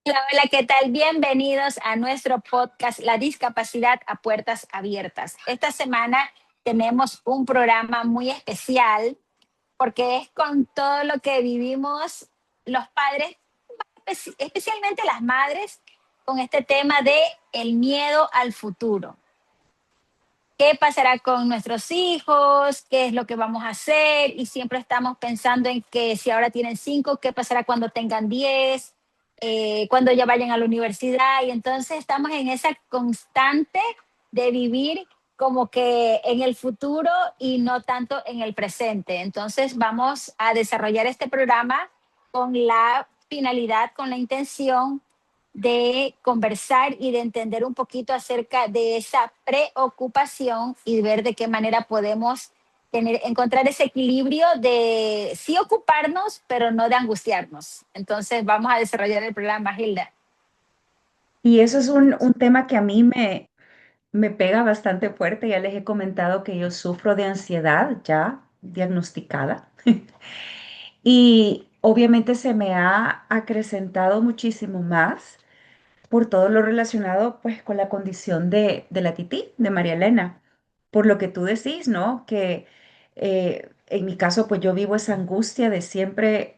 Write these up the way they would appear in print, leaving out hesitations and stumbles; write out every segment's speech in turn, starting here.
Hola, hola, ¿qué tal? Bienvenidos a nuestro podcast La discapacidad a puertas abiertas. Esta semana tenemos un programa muy especial porque es con todo lo que vivimos los padres, especialmente las madres, con este tema de el miedo al futuro. ¿Qué pasará con nuestros hijos? ¿Qué es lo que vamos a hacer? Y siempre estamos pensando en que si ahora tienen 5, ¿qué pasará cuando tengan 10? Cuando ya vayan a la universidad. Y entonces estamos en esa constante de vivir como que en el futuro y no tanto en el presente. Entonces vamos a desarrollar este programa con la finalidad, con la intención de conversar y de entender un poquito acerca de esa preocupación y ver de qué manera podemos encontrar ese equilibrio de sí ocuparnos, pero no de angustiarnos. Entonces vamos a desarrollar el programa, Hilda. Y eso es un tema que a mí me pega bastante fuerte. Ya les he comentado que yo sufro de ansiedad ya diagnosticada. Y obviamente se me ha acrecentado muchísimo más por todo lo relacionado pues con la condición de la tití, de María Elena. Por lo que tú decís, ¿no? Que en mi caso pues yo vivo esa angustia de siempre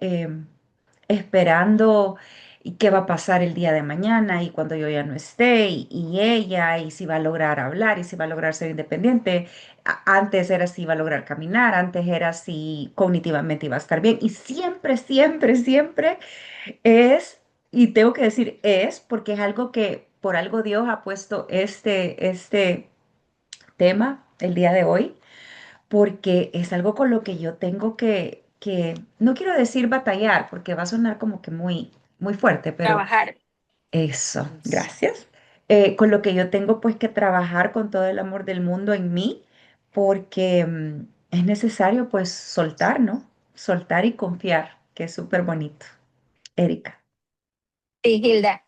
esperando y qué va a pasar el día de mañana y cuando yo ya no esté y ella y si va a lograr hablar y si va a lograr ser independiente. Antes era si iba a lograr caminar, antes era si cognitivamente iba a estar bien y siempre, siempre, siempre es, y tengo que decir es, porque es algo que por algo Dios ha puesto este tema el día de hoy, porque es algo con lo que yo tengo que no quiero decir batallar, porque va a sonar como que muy, muy fuerte, pero Trabajar. eso, gracias. Con lo que yo tengo pues que trabajar con todo el amor del mundo en mí, porque es necesario pues soltar, ¿no? Soltar y confiar, que es súper bonito. Erika. Sí, Hilda.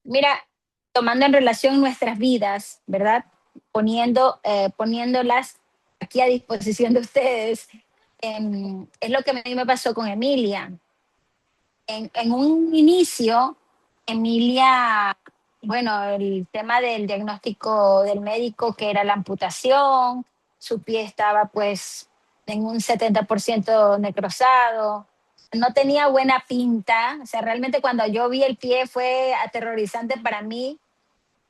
Mira, tomando en relación nuestras vidas, ¿verdad? Poniéndolas aquí a disposición de ustedes, es lo que a mí me pasó con Emilia. En un inicio, Emilia, bueno, el tema del diagnóstico del médico que era la amputación, su pie estaba pues en un 70% necrosado, no tenía buena pinta, o sea, realmente cuando yo vi el pie fue aterrorizante para mí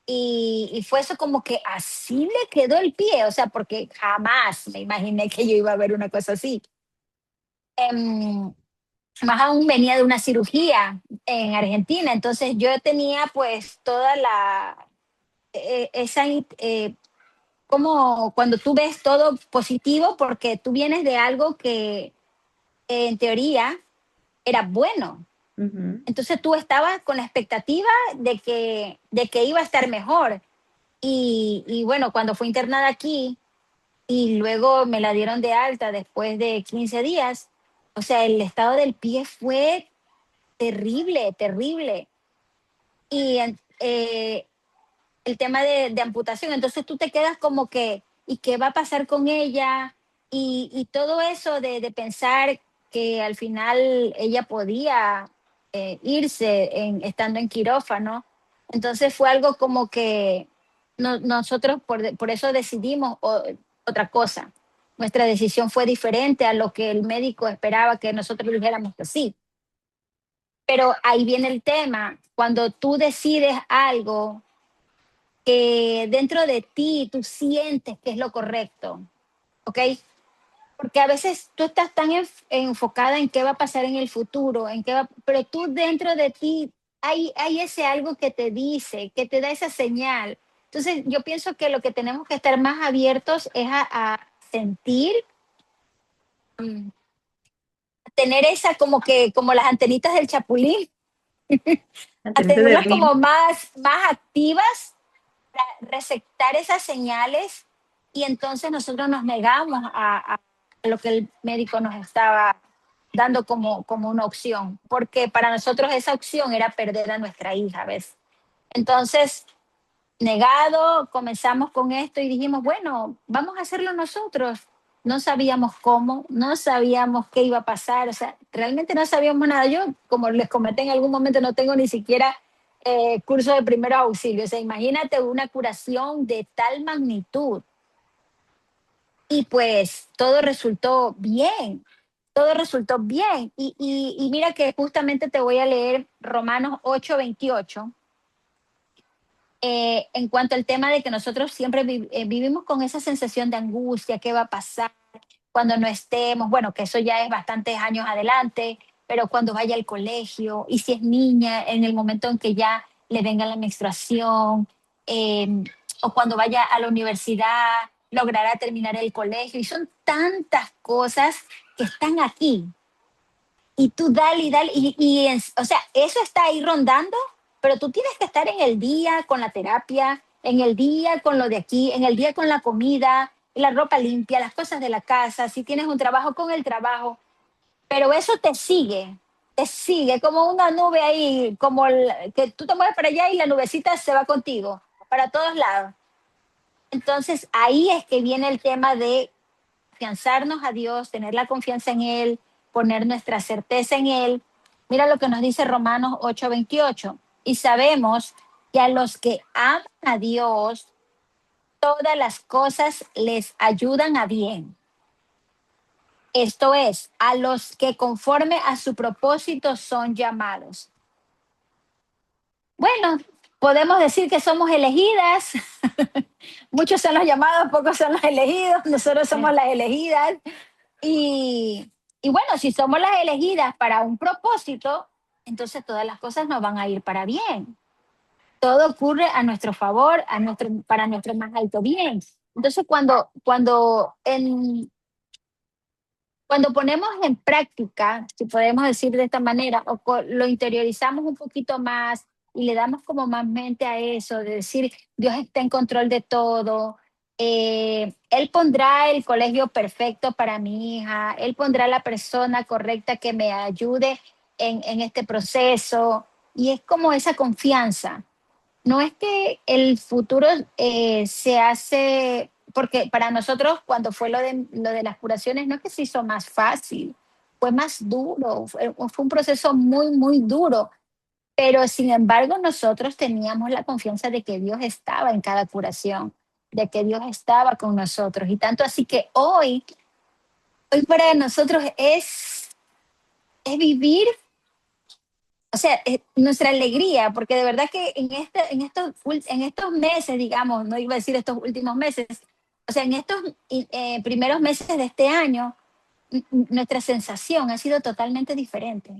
y fue eso como que así le quedó el pie, o sea, porque jamás me imaginé que yo iba a ver una cosa así. Em, Más aún venía de una cirugía en Argentina, entonces yo tenía pues toda esa, como cuando tú ves todo positivo, porque tú vienes de algo que en teoría era bueno. Ujú. Entonces tú estabas con la expectativa de que iba a estar mejor. Y bueno, cuando fue internada aquí y luego me la dieron de alta después de 15 días, o sea, el estado del pie fue terrible, terrible. Y el tema de amputación, entonces tú te quedas como que, ¿y qué va a pasar con ella? Y todo eso de pensar que al final ella podía irse estando en quirófano. Entonces fue algo como que nosotros por eso decidimos otra cosa. Nuestra decisión fue diferente a lo que el médico esperaba que nosotros dijéramos que sí. Pero ahí viene el tema, cuando tú decides algo que dentro de ti tú sientes que es lo correcto, ¿ok? Porque a veces tú estás tan enfocada en qué va a pasar en el futuro, pero tú dentro de ti hay ese algo que te dice, que te da esa señal. Entonces yo pienso que lo que tenemos que estar más abiertos es a sentir, mm, tener esa como que, como las antenitas del chapulín, a Manteniendo de tenerlas mí. como más activas, receptar esas señales y entonces nosotros nos negamos a lo que el médico nos estaba dando como una opción, porque para nosotros esa opción era perder a nuestra hija, ¿ves? Entonces, negado, comenzamos con esto y dijimos, bueno, vamos a hacerlo nosotros. no sabíamos cómo, no sabíamos qué iba a pasar, o sea, realmente no sabíamos nada. Yo, como les comenté en algún momento, no tengo ni siquiera curso de primeros auxilios. O sea, imagínate una curación de tal magnitud. Y pues todo resultó bien, todo resultó bien. Y mira que justamente te voy a leer Romanos 8:28 en cuanto al tema de que nosotros siempre vivimos con esa sensación de angustia, qué va a pasar cuando no estemos, bueno, que eso ya es bastantes años adelante, pero cuando vaya al colegio, y si es niña, en el momento en que ya le venga la menstruación, eh, o cuando vaya a la universidad, logrará terminar el colegio, y son tantas cosas que están aquí, y tú dale y dale, o sea, eso está ahí rondando, pero tú tienes que estar en el día con la terapia, en el día con lo de aquí, en el día con la comida, la ropa limpia, las cosas de la casa, si tienes un trabajo con el trabajo, pero eso te sigue como una nube ahí, como que tú te mueves para allá y la nubecita se va contigo, para todos lados. Entonces ahí es que viene el tema de afianzarnos a Dios, tener la confianza en Él, poner nuestra certeza en Él. Mira lo que nos dice Romanos 8:28. Y sabemos que a los que aman a Dios, todas las cosas les ayudan a bien. Esto es, a los que conforme a su propósito son llamados. Bueno, podemos decir que somos elegidas. Muchos son los llamados, pocos son los elegidos. Nosotros somos Sí. las elegidas. Y, y bueno, si somos las elegidas para un propósito, entonces todas las cosas nos van a ir para bien. Todo ocurre a nuestro favor, para nuestro más alto bien. Entonces, cuando ponemos en práctica, si podemos decir de esta manera, lo interiorizamos un poquito más y le damos como más mente a eso, de decir, Dios está en control de todo, Él pondrá el colegio perfecto para mi hija, Él pondrá la persona correcta que me ayude en este proceso, y es como esa confianza. No es que el futuro se hace, porque para nosotros cuando fue lo de las curaciones, no es que se hizo más fácil, fue más duro, fue un proceso muy, muy duro, pero sin embargo nosotros teníamos la confianza de que Dios estaba en cada curación, de que Dios estaba con nosotros, y tanto así que hoy para nosotros es vivir, o sea, nuestra alegría, porque de verdad que en estos meses, digamos, no iba a decir estos últimos meses, o sea, en estos primeros meses de este año, nuestra sensación ha sido totalmente diferente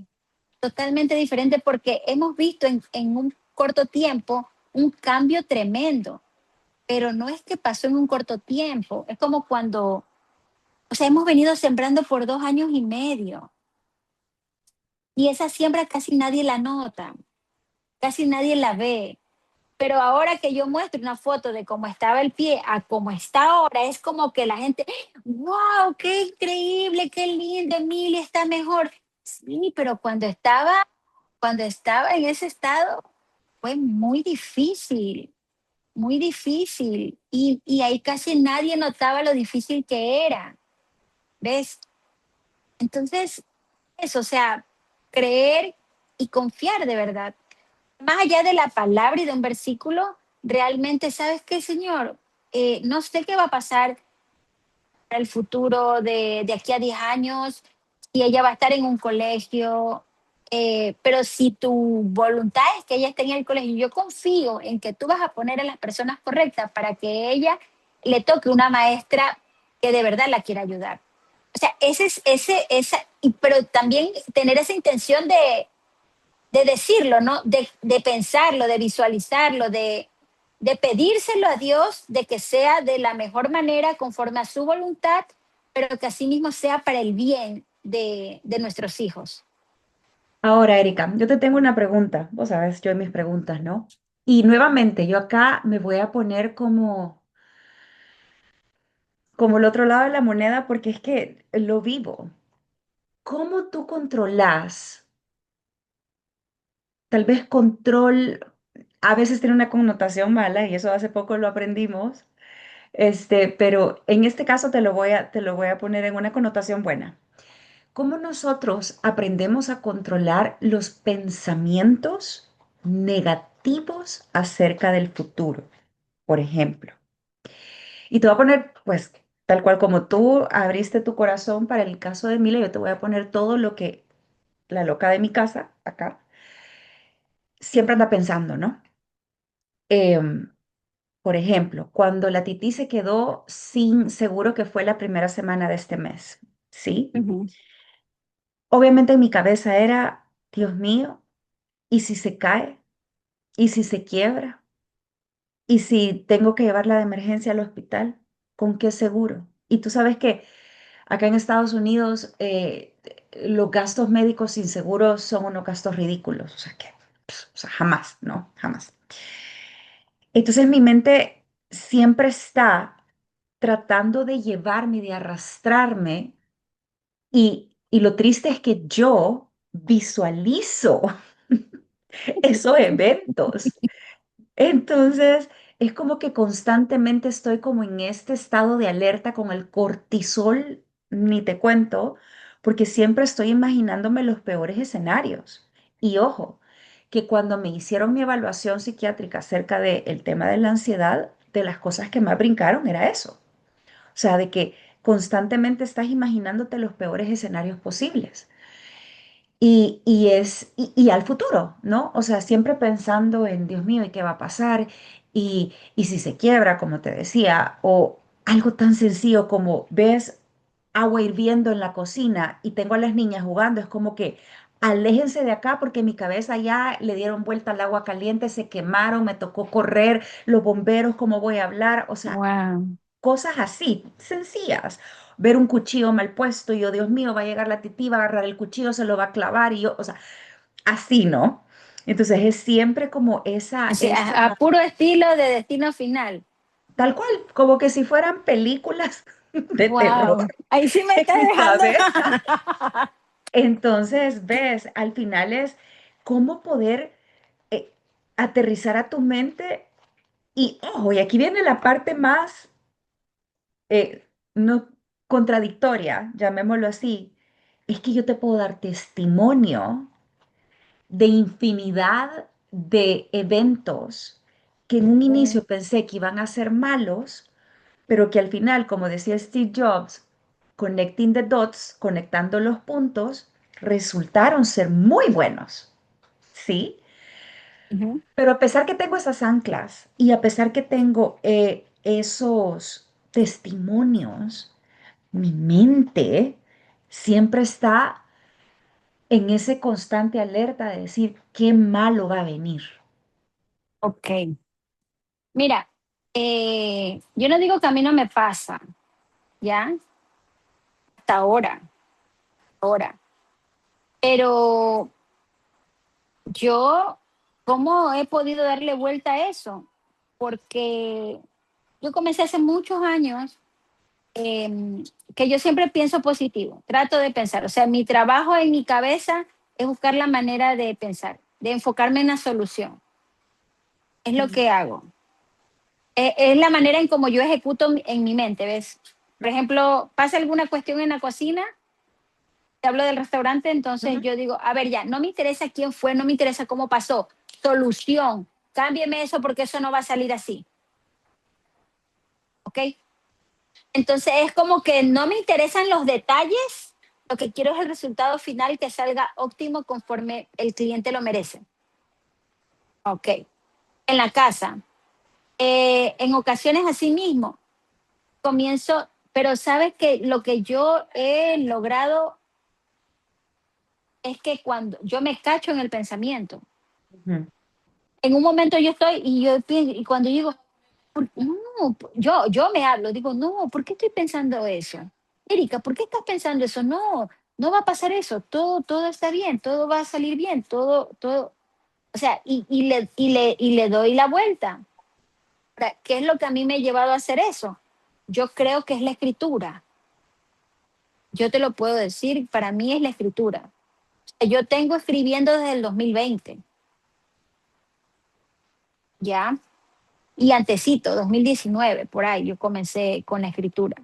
porque hemos visto en un corto tiempo un cambio tremendo, pero no es que pasó en un corto tiempo, es como cuando, o sea, hemos venido sembrando por 2 años y medio, y esa siembra casi nadie la nota, casi nadie la ve. Pero ahora que yo muestro una foto de cómo estaba el pie a cómo está ahora, es como que la gente, wow, qué increíble, qué lindo, Emilia está mejor. Sí, pero cuando estaba en ese estado, fue muy difícil. Y ahí casi nadie notaba lo difícil que era, ¿ves? Entonces, eso, o sea, creer y confiar de verdad más allá de la palabra y de un versículo, realmente, ¿sabes qué, Señor? No sé qué va a pasar para el futuro de aquí a 10 años, si ella va a estar en un colegio, pero si tu voluntad es que ella esté en el colegio, yo confío en que tú vas a poner a las personas correctas para que ella le toque una maestra que de verdad la quiera ayudar. O sea, pero también tener esa intención de decirlo, ¿no? De pensarlo, de visualizarlo, de pedírselo a Dios, de que sea de la mejor manera, conforme a su voluntad, pero que asimismo sea para el bien de nuestros hijos. Ahora, Erika, yo te tengo una pregunta. Vos sabes, yo y mis preguntas, ¿no? Y nuevamente, yo acá me voy a poner como el otro lado de la moneda porque es que lo vivo. ¿Cómo tú controlas? Tal vez control a veces tiene una connotación mala y eso hace poco lo aprendimos, Pero en este caso te lo voy a poner en una connotación buena. ¿Cómo nosotros aprendemos a controlar los pensamientos negativos acerca del futuro? Por ejemplo. Y te voy a poner, pues, tal cual como tú abriste tu corazón para el caso de Emilia, yo te voy a poner todo lo que la loca de mi casa, acá, siempre anda pensando, ¿no? Em, por ejemplo, cuando la Titi se quedó sin seguro que fue la primera semana de este mes, ¿sí? Ujú. Obviamente en mi cabeza era, Dios mío, ¿y si se cae? ¿Y si se quiebra? ¿Y si tengo que llevarla de emergencia al hospital? ¿Con qué seguro? Y tú sabes que acá en Estados Unidos los gastos médicos sin seguro son unos gastos ridículos, o sea que, o sea, jamás, ¿no? Jamás. Entonces mi mente siempre está tratando de llevarme, de arrastrarme y lo triste es que yo visualizo esos eventos. Entonces, es como que constantemente estoy como en este estado de alerta con el cortisol, ni te cuento, porque siempre estoy imaginándome los peores escenarios. Y ojo, que cuando me hicieron mi evaluación psiquiátrica acerca del tema de la ansiedad, de las cosas que más brincaron era eso. O sea, de que constantemente estás imaginándote los peores escenarios posibles. Y al futuro, ¿no? O sea, siempre pensando en, Dios mío, ¿y qué va a pasar? Y si se quiebra, como te decía, o algo tan sencillo como ves agua hirviendo en la cocina y tengo a las niñas jugando, es como que aléjense de acá porque en mi cabeza ya le dieron vuelta al agua caliente, se quemaron, me tocó correr, los bomberos, ¿cómo voy a hablar? O sea, Wow. cosas así, sencillas. Ver un cuchillo mal puesto y yo, Dios mío, va a llegar la tití, va a agarrar el cuchillo, se lo va a clavar y yo, o sea, así, ¿no? Entonces es siempre como Así, a puro estilo de Destino Final. tal cual, como que si fueran películas de terror Wow. Ahí sí me está en mi dejando. cabeza. Entonces, ves, al final es cómo poder eh, aterrizar a tu mente y, ojo, y aquí viene la parte más no contradictoria, llamémoslo así, es que yo te puedo dar testimonio de infinidad de eventos que en un inicio pensé que iban a ser malos, pero que al final, como decía Steve Jobs, connecting the dots, conectando los puntos, resultaron ser muy buenos, ¿sí? Ujú. Pero a pesar que tengo esas anclas y a pesar que tengo esos testimonios, mi mente siempre está en ese constante alerta de decir qué malo va a venir. Ok. Mira, yo no digo que a mí no me pasa, ¿ya? Hasta ahora. Pero yo, ¿cómo he podido darle vuelta a eso? Porque yo comencé hace muchos años que yo siempre pienso positivo, trato de pensar. O sea, mi trabajo en mi cabeza es buscar la manera de pensar, de enfocarme en la solución. Es lo Ujú, que hago. Es la manera en cómo yo ejecuto en mi mente, ¿ves? Por ejemplo, pasa alguna cuestión en la cocina, te hablo del restaurante, entonces ujú. yo digo, a ver, ya, no me interesa quién fue, no me interesa cómo pasó, solución, cámbieme eso porque eso no va a salir así, ¿ok? Entonces es como que no me interesan los detalles, lo que quiero es el resultado final que salga óptimo conforme el cliente lo merece, ¿ok? En la casa, en ocasiones así mismo, comienzo, pero sabes que lo que yo he logrado es que cuando yo me cacho en el pensamiento, Ujú. en un momento yo estoy y yo pienso, y cuando digo, no, yo me hablo, digo, no, ¿por qué estoy pensando eso? Erika, ¿por qué estás pensando eso? No, no va a pasar eso, todo está bien, todo va a salir bien, todo, o sea, y le doy la vuelta. Ahora, ¿qué es lo que a mí me ha llevado a hacer eso? Yo creo que es la escritura. Yo te lo puedo decir, para mí es la escritura. Yo tengo escribiendo desde el 2020, ¿ya? y antecito, 2019, por ahí yo comencé con la escritura,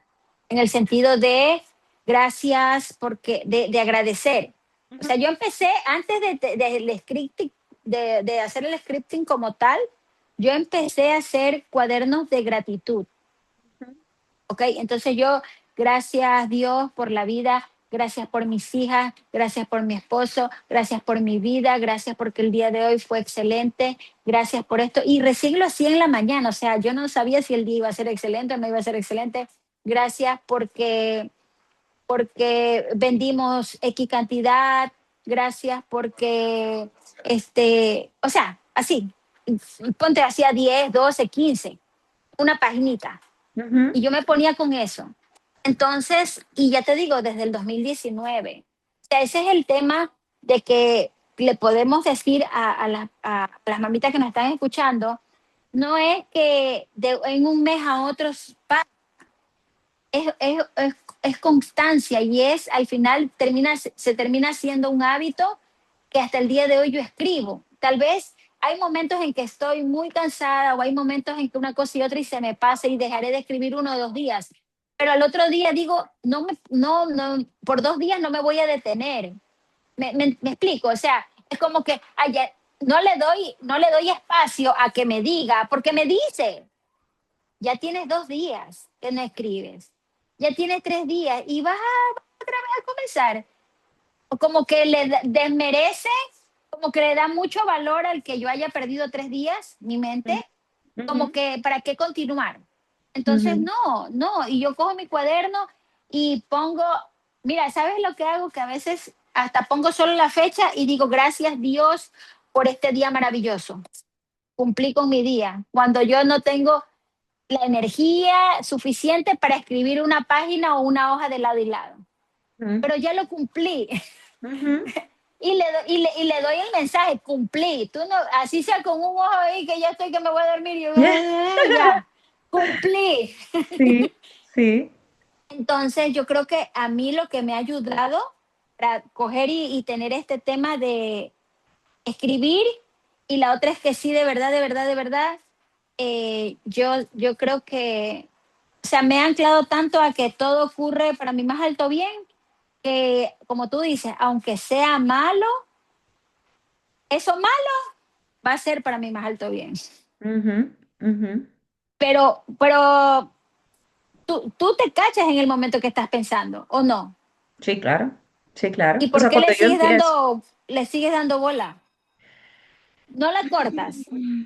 en el sentido de gracias porque, de agradecer. O sea, Ujú, yo empecé antes del scripting, de hacer el scripting como tal, yo empecé a hacer cuadernos de gratitud. ujú, ¿Ok? Entonces yo, gracias Dios por la vida, gracias por mis hijas, gracias por mi esposo, gracias por mi vida, gracias porque el día de hoy fue excelente, gracias por esto. Y recién lo hacía en la mañana, o sea, yo no sabía si el día iba a ser excelente o no iba a ser excelente. Gracias porque vendimos X cantidad, gracias porque, o sea, así, ponte hacía 10, 12, 15, una paginita ujú, y yo me ponía con eso. Entonces, y ya te digo, desde el 2019. O sea, ese es el tema de que le podemos decir a las mamitas que nos están escuchando, no es que en un mes a otro es constancia y es al final se termina siendo un hábito que hasta el día de hoy yo escribo. Tal vez hay momentos en que estoy muy cansada o hay momentos en que una cosa y otra y se me pasa y dejaré de escribir 1 o 2 días. Pero al otro día digo, no, por 2 días no me voy a detener. Me explico, o sea, es como que no le doy espacio a que me diga, porque me dice, ya tienes 2 días que no escribes, ya tienes 3 días y vas otra vez a comenzar. O como que desmerece, como que le da mucho valor al que yo haya perdido 3 días, mi mente, como ujú, que para qué continuar. Entonces, ujú, no, y yo cojo mi cuaderno y pongo, mira, ¿sabes lo que hago? Que a veces hasta pongo solo la fecha y digo, gracias Dios por este día maravilloso. Cumplí con mi día. Cuando yo no tengo la energía suficiente para escribir una página o una hoja de lado y lado. ujú, Pero ya lo cumplí ujú. y le doy el mensaje, cumplí. Tú no, así sea con un ojo ahí que ya estoy que me voy a dormir y yo, ya, cumplí. Sí, sí. Entonces yo creo que a mí lo que me ha ayudado para coger y tener este tema de escribir y la otra es que sí, de verdad, yo creo que, o sea, me ha anclado tanto a que todo ocurre para mi más alto bien, que como tú dices, aunque sea malo, eso malo va a ser para mi más alto bien. Ujú, ujú. Pero tú te cachas en el momento que estás pensando, ¿o no? Sí, claro. Sí, claro. ¿Y O por sea, qué cuando yo empiezo. le sigues dando bola? No la cortas. O sea,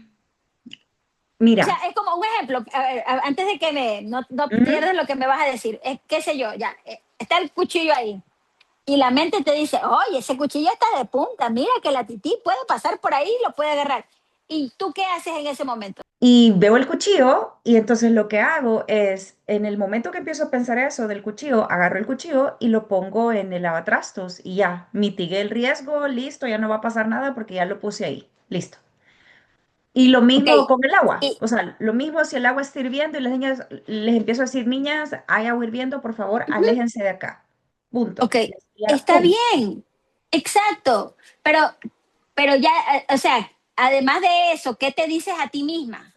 Mira. es como un ejemplo, a ver, antes de que no Ujú. pierdas lo que me vas a decir, es qué sé yo, ya, está el cuchillo ahí. Y la mente te dice, oye, ese cuchillo está de punta, mira que la tití puede pasar por ahí y lo puede agarrar. ¿Y tú qué haces en ese momento? Y veo el cuchillo y entonces lo que hago es, en el momento que empiezo a pensar eso del cuchillo, agarro el cuchillo y lo pongo en el lavatrastos y ya, mitigué el riesgo, listo, ya no va a pasar nada porque ya lo puse ahí, listo. Y lo Ok, mismo con el agua, y, o sea, lo mismo si el agua está hirviendo y las niñas, les empiezo a decir, niñas, hay agua hirviendo, por favor, ujú, aléjense de acá. ok, Punto. Y así ya, está pum. bien, exacto, pero ya, o sea, además de eso, ¿qué te dices a ti misma?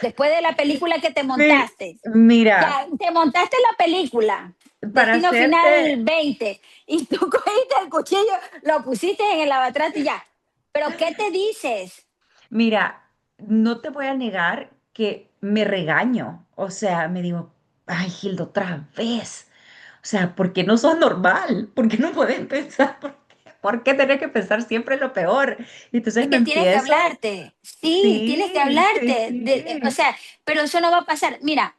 Después de la película que te Mi- montaste, Mira, ya te montaste la película, para Destino hacerte, Final 20 y tú cogiste el cuchillo, lo pusiste en el lavatraste y ya. Pero ¿qué te dices? mira, no te voy a negar que me regaño. O sea, me digo, ay, Gildo, otra vez. O sea, ¿por qué no sos normal? ¿Por qué no puedes pensar? ¿Por qué tener que pensar siempre lo peor? Y entonces Es me que tienes que empiezo, hablarte, sí, tienes que sí, sí, hablarte, o sí. sea, pero eso no va a pasar. Mira,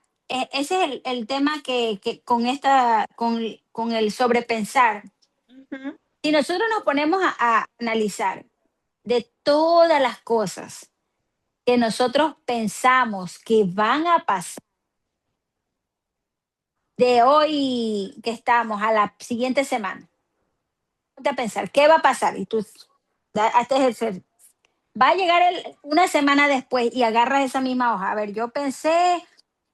ese es el tema que con el sobrepensar. Ujú, Si nosotros nos ponemos a analizar de todas las cosas que nosotros pensamos que van a pasar de hoy que estamos a la siguiente semana, ponte a pensar, ¿qué va a pasar? Y tú, va a llegar una semana después y agarras esa misma hoja. A ver, yo pensé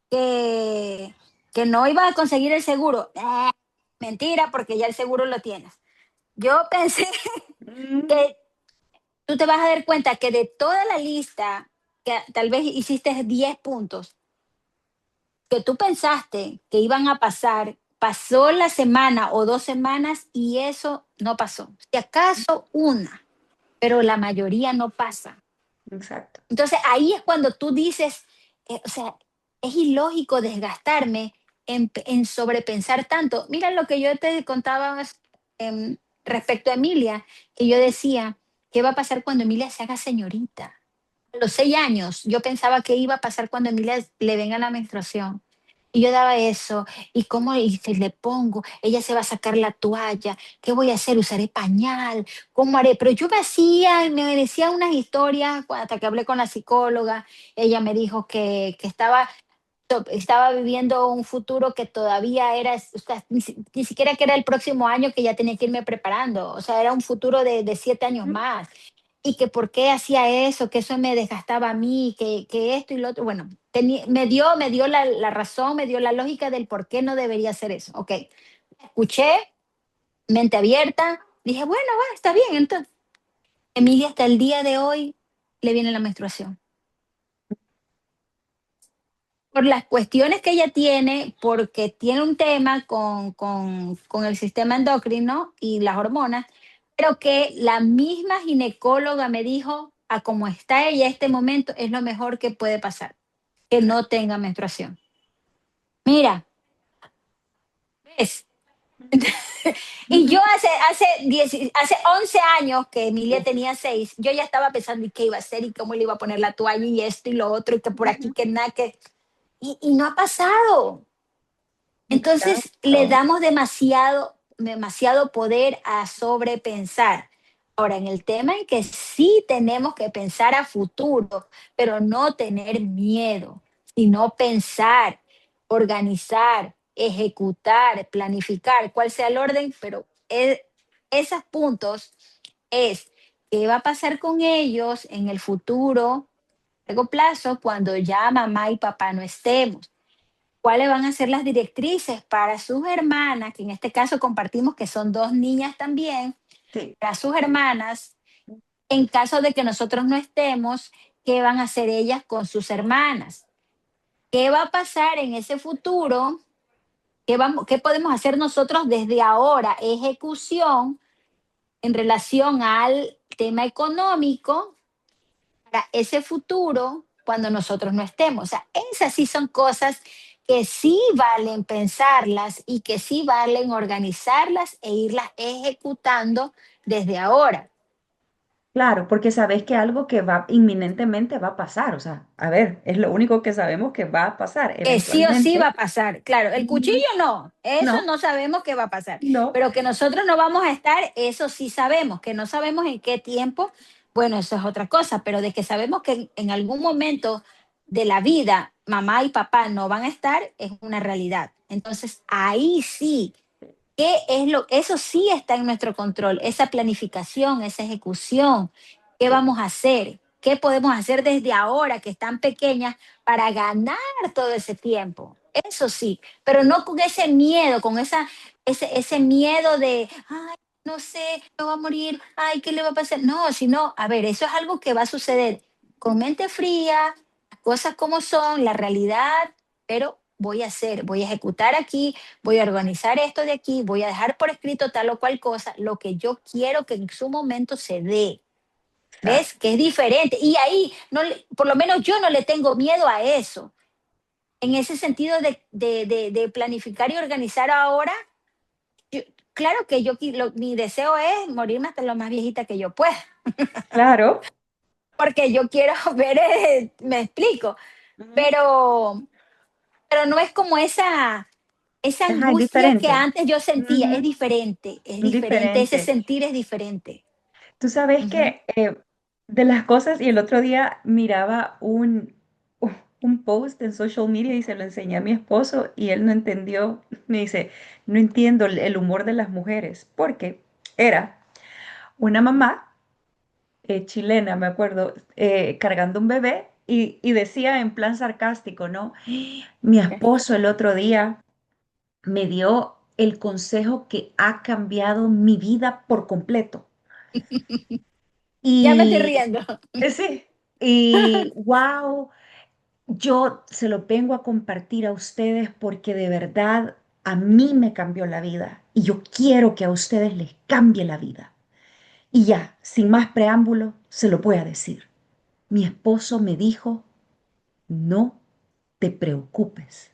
que, que no iba a conseguir el seguro. Mentira, porque ya el seguro lo tienes. Yo pensé mm, que tú te vas a dar cuenta que de toda la lista, que tal vez hiciste 10 puntos, que tú pensaste que iban a pasar, pasó la semana o 2 semanas y eso no pasó. Si acaso una, pero la mayoría no pasa. Exacto. Entonces ahí es cuando tú dices, o sea, es ilógico desgastarme en sobrepensar tanto. Mira lo que yo te contaba respecto a Emilia, que yo decía, ¿qué va a pasar cuando Emilia se haga señorita? A los 6 años yo pensaba que iba a pasar cuando Emilia le venga la menstruación. Y yo daba eso, y cómo y si le pongo, ella se va a sacar la toalla, ¿qué voy a hacer? ¿Usaré pañal? ¿Cómo haré? Pero yo me decía unas historias, hasta que hablé con la psicóloga, ella me dijo que estaba viviendo un futuro que todavía era, o sea, ni siquiera que era el próximo año que ya tenía que irme preparando, o sea, era un futuro de 7 años Ujú. más y que por qué hacía eso, que eso me desgastaba a mí, que esto y lo otro. Bueno, me dio la razón, me dio la lógica del por qué no debería hacer eso. Ok, escuché, mente abierta, dije, bueno, va, está bien. Entonces, Emilia hasta el día de hoy le viene la menstruación. Por las cuestiones que ella tiene, porque tiene un tema con el sistema endocrino y las hormonas, pero que la misma ginecóloga me dijo, a cómo está ella en este momento, es lo mejor que puede pasar, que no tenga menstruación. Mira, ¿ves? Y yo hace 11 años que Emilia Uf. tenía 6, yo ya estaba pensando y qué iba a hacer y cómo le iba a poner la toalla y esto y lo otro y que por aquí Ujú. que nada, que... Y no ha pasado. Entonces le Exacto. damos demasiado poder a sobrepensar. Ahora, en el tema en que sí tenemos que pensar a futuro, pero no tener miedo, sino pensar, organizar, ejecutar, planificar, cuál sea el orden, pero esos puntos es qué va a pasar con ellos en el futuro, a largo plazo, cuando ya mamá y papá no estemos, cuáles van a ser las directrices para sus hermanas, que en este caso compartimos que son dos niñas también, Sí. para sus hermanas, en caso de que nosotros no estemos, qué van a hacer ellas con sus hermanas, qué va a pasar en ese futuro, qué podemos hacer nosotros desde ahora, ejecución en relación al tema económico para ese futuro cuando nosotros no estemos. O sea, esas sí son cosas que sí valen pensarlas y que sí valen organizarlas e irlas ejecutando desde ahora. Claro, porque sabes que algo que va inminentemente va a pasar, o sea, a ver, es lo único que sabemos que va a pasar Que sí o sí va eventualmente. a pasar. Claro, el Ujú. cuchillo no, eso No, no sabemos qué va a pasar, no, pero que nosotros no vamos a estar, eso sí sabemos, que no sabemos en qué tiempo, bueno, eso es otra cosa, pero de que sabemos que en algún momento de la vida mamá y papá no van a estar, es una realidad. Entonces, ahí sí, eso sí está en nuestro control, esa planificación, esa ejecución, qué sí, vamos a hacer, qué podemos hacer desde ahora que están pequeñas para ganar todo ese tiempo. Eso sí, pero no con ese miedo, ese miedo de, ay, no sé, no va a morir, ay, ¿qué le va a pasar? No, sino, a ver, eso es algo que va a suceder con mente fría, las cosas como son, la realidad, pero voy a ejecutar aquí, voy a organizar esto de aquí, voy a dejar por escrito tal o cual cosa, lo que yo quiero que en su momento se dé. ¿Ves? exacto. Que es diferente. Y ahí, no, por lo menos yo no le tengo miedo a eso. En ese sentido de planificar y organizar ahora, yo- claro que mi deseo es morirme hasta lo más viejita que yo pueda, Claro. porque yo quiero ver, me explico, Ujú. pero, pero no es como esa Ajá, es angustia que diferente. antes yo sentía, Ujú. es Es diferente, ese diferente. sentir es diferente. Tú sabes Ujú. que de las cosas, y el otro día miraba un post en social media y se lo enseñé a mi esposo y él no entendió, me dice, no entiendo el humor de las mujeres, porque era una mamá chilena, me acuerdo, cargando un bebé y decía en plan sarcástico, ¿no? Mi esposo el otro día me dio el consejo que ha cambiado mi vida por completo. Ya me estoy riendo. Sí, y wow, yo se lo vengo a compartir a ustedes porque de verdad a mí me cambió la vida y yo quiero que a ustedes les cambie la vida. Y ya, sin más preámbulo, se lo voy a decir. Mi esposo me dijo, no te preocupes.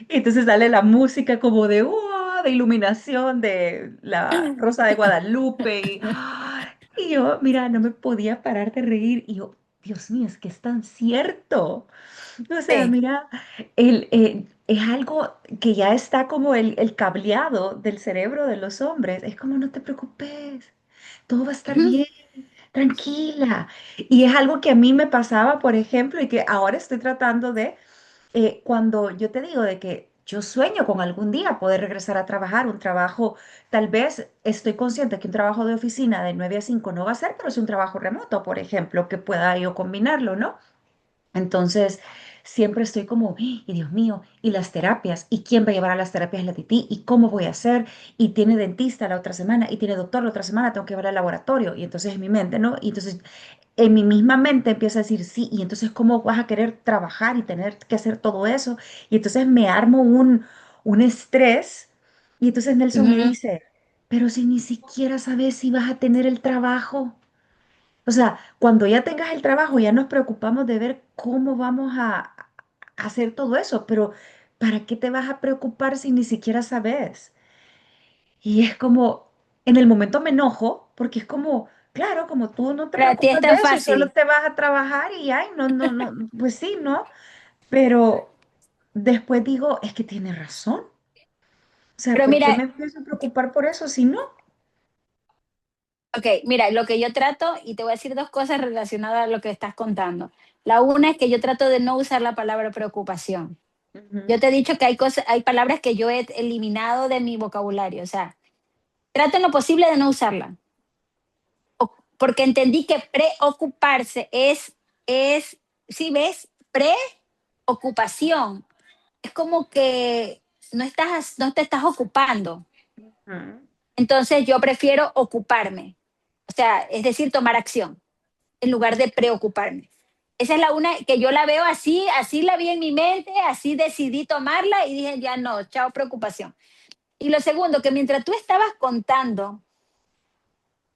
Y entonces sale la música como de, ¡uah! De iluminación de la Rosa de Guadalupe. Y yo, mira, no me podía parar de reír. Y yo, Dios mío, es que es tan cierto. O sea, Sí. mira, es algo que ya está como el cableado del cerebro de los hombres. Es como, no te preocupes, todo va a estar Ujú, bien, tranquila. Y es algo que a mí me pasaba, por ejemplo, y que ahora estoy tratando de cuando yo te digo de que yo sueño con algún día poder regresar a trabajar, un trabajo, tal vez estoy consciente que un trabajo de oficina de 9 a 5 no va a ser, pero es un trabajo remoto, por ejemplo, que pueda yo combinarlo, ¿no? Entonces, siempre estoy como, y Dios mío, y las terapias, y quién va a llevar a las terapias a la tití, y cómo voy a hacer, y tiene dentista la otra semana, y tiene doctor la otra semana, tengo que llevar al laboratorio, y entonces en mi mente, ¿no? Y entonces en mi misma mente empieza a decir, sí, y entonces cómo vas a querer trabajar y tener que hacer todo eso, y entonces me armo un estrés, y entonces Nelson me ujú. dice, pero si ni siquiera sabes si vas a tener el trabajo. O sea, cuando ya tengas el trabajo, ya nos preocupamos de ver cómo vamos a hacer todo eso, pero ¿para qué te vas a preocupar si ni siquiera sabes? Y es como, en el momento me enojo, porque es como, claro, como tú no te Para ti es preocupas de tan eso y solo fácil. te vas a trabajar y ay, no, no, no, pues sí, ¿no? Pero después digo, es que tiene razón. O sea, Pero ¿por qué mira, me empiezo a preocupar por eso si no? ok, mira, lo que yo trato, y te voy a decir dos cosas relacionadas a lo que estás contando. La una es que yo trato de no usar la palabra preocupación. Ujú, Yo te he dicho que hay cosas, hay palabras que yo he eliminado de mi vocabulario. O sea, trato en lo posible de no usarla. Porque entendí que preocuparse es, si ves, preocupación. Es como que no te estás ocupando. ujú, Entonces yo prefiero ocuparme. O sea, es decir, tomar acción en lugar de preocuparme. Esa es la una que yo la veo así, así la vi en mi mente, así decidí tomarla y dije, ya no, chao preocupación. Y lo segundo, que mientras tú estabas contando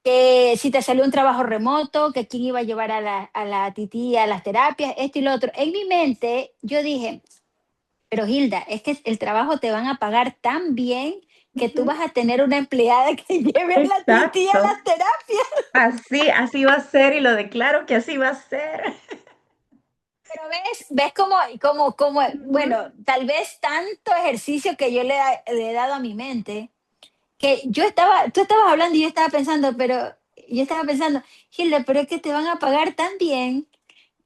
que si te salió un trabajo remoto, que quién iba a llevar a la tití a las terapias, esto y lo otro, en mi mente yo dije, pero Hilda, es que el trabajo te van a pagar tan bien que tú ujú. vas a tener una empleada que lleve a la tití a Exacto. las terapias. Así va a ser y lo declaro que así va a ser. Pero ves como, Ujú, bueno, tal vez tanto ejercicio que yo le he dado a mi mente, que tú estabas hablando y yo estaba pensando, Hilda, pero es que te van a pagar tan bien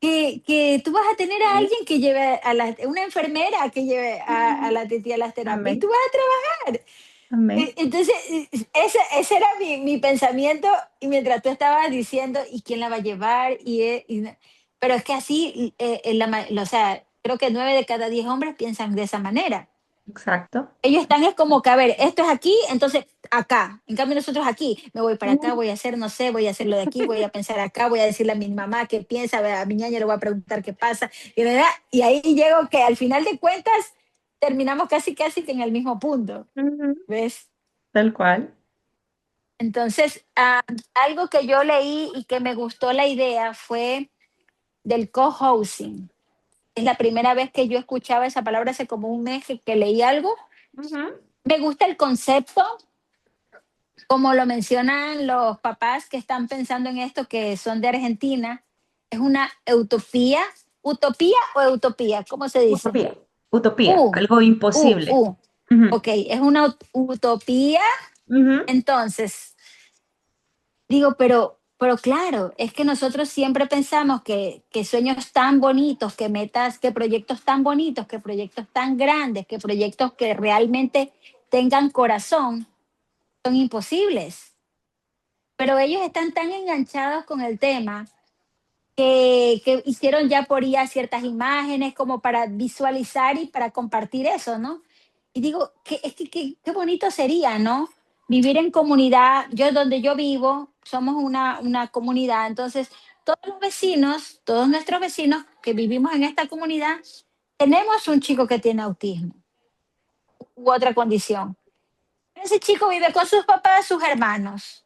que tú vas a tener a sí, alguien que lleve una enfermera que lleve a ujú. la titi a las terapias y tú Amén, vas a trabajar. amén. Entonces, ese era mi pensamiento y mientras tú estabas diciendo, ¿y quién la va a llevar? Pero es que así, o sea, creo que 9 de cada 10 hombres piensan de esa manera. Exacto. Ellos están es como que, a ver, esto es aquí, entonces acá. En cambio nosotros aquí, me voy para acá, Ujú. voy a hacer, no sé, voy a hacer lo de aquí, voy a pensar acá, voy a decirle a mi mamá qué piensa, a mi ñaña le voy a preguntar qué pasa. Y ahí llego que al final de cuentas terminamos casi que en el mismo punto, Ujú. ¿ves? Tal cual. Entonces, algo que yo leí y que me gustó la idea fue del co-housing. Es la primera vez que yo escuchaba esa palabra hace como un mes que leí algo. Ujú, Me gusta el concepto, como lo mencionan los papás que están pensando en esto, que son de Argentina. Es una utopía o utopía, ¿cómo se dice? utopía. Utopía, U, algo imposible. U. Ujú, Ok, es una utopía. ujú, Entonces, digo, pero claro, es que nosotros siempre pensamos que sueños tan bonitos, que metas, que proyectos tan bonitos, que proyectos tan grandes, que proyectos que realmente tengan corazón, son imposibles. Pero ellos están tan enganchados con el tema que hicieron ya por IA ciertas imágenes como para visualizar y para compartir eso, ¿no? Y digo, qué bonito sería, ¿no? vivir en comunidad, yo donde yo vivo, somos una comunidad, entonces todos los vecinos, todos nuestros vecinos que vivimos en esta comunidad, tenemos un chico que tiene autismo u otra condición. Ese chico vive con sus papás, sus hermanos.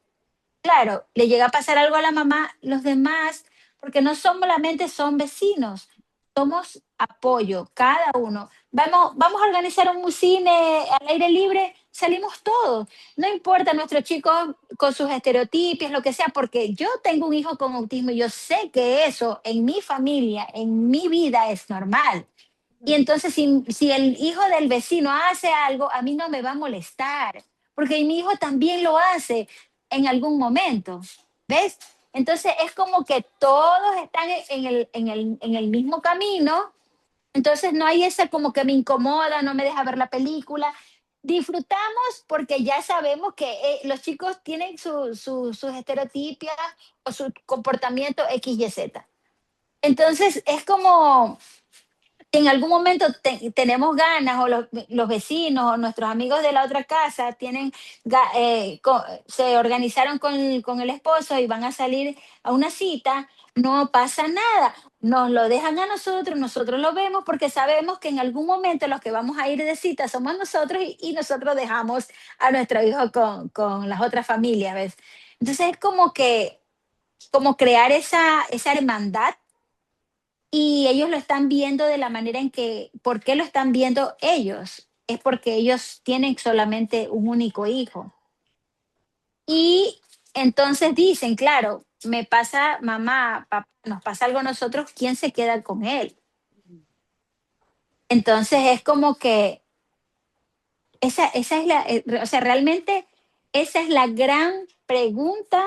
Claro, le llega a pasar algo a la mamá, los demás, porque no solamente son vecinos, somos apoyo, cada uno. Vamos a organizar un cine al aire libre, salimos todos. No importa nuestros chicos con sus estereotipos, lo que sea, porque yo tengo un hijo con autismo y yo sé que eso en mi familia, en mi vida es normal. Y entonces, si el hijo del vecino hace algo, a mí no me va a molestar, porque mi hijo también lo hace en algún momento, ¿ves? Entonces es como que todos están en el mismo camino, entonces no hay esa como que me incomoda, no me deja ver la película. Disfrutamos porque ya sabemos que los chicos tienen sus estereotipos o su comportamiento X, Y, Z. Entonces es como en algún momento tenemos ganas o los vecinos o nuestros amigos de la otra casa se organizaron con el esposo y van a salir a una cita, no pasa nada. Nos lo dejan a nosotros, nosotros lo vemos porque sabemos que en algún momento los que vamos a ir de cita somos nosotros y nosotros dejamos a nuestro hijo con las otras familias, ¿ves? Entonces es como crear esa hermandad y ellos lo están viendo de la manera en que, ¿por qué lo están viendo ellos? Es porque ellos tienen solamente un único hijo. Y entonces dicen, claro, me pasa mamá, papá, nos pasa algo a nosotros, ¿quién se queda con él? Entonces es como que esa es o sea, realmente esa es la gran pregunta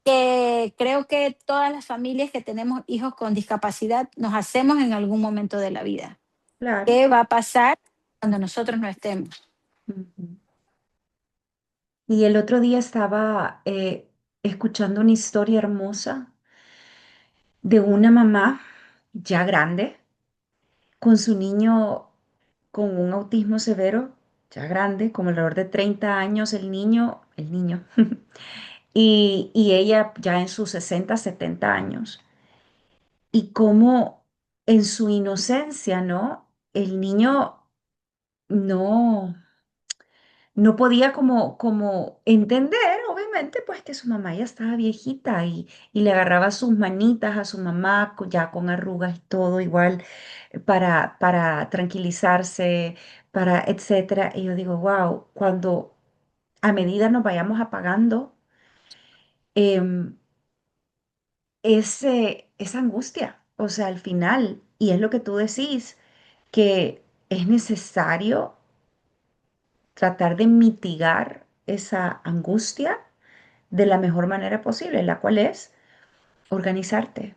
que creo que todas las familias que tenemos hijos con discapacidad nos hacemos en algún momento de la vida. Claro. ¿Qué va a pasar cuando nosotros no estemos? Ujú. Y el otro día estaba escuchando una historia hermosa de una mamá ya grande con su niño con un autismo severo, ya grande, como alrededor de 30 años el niño, y ella ya en sus 60 70 años. Y cómo en su inocencia, ¿no? El niño no, no podía como entender, obviamente, pues que su mamá ya estaba viejita y le agarraba sus manitas a su mamá ya con arrugas y todo igual para tranquilizarse, para etcétera. Y yo digo, wow, cuando a medida nos vayamos apagando, em, esa angustia, o sea, al final, y es lo que tú decís, que es necesario tratar de mitigar esa angustia de la mejor manera posible, la cual es organizarte.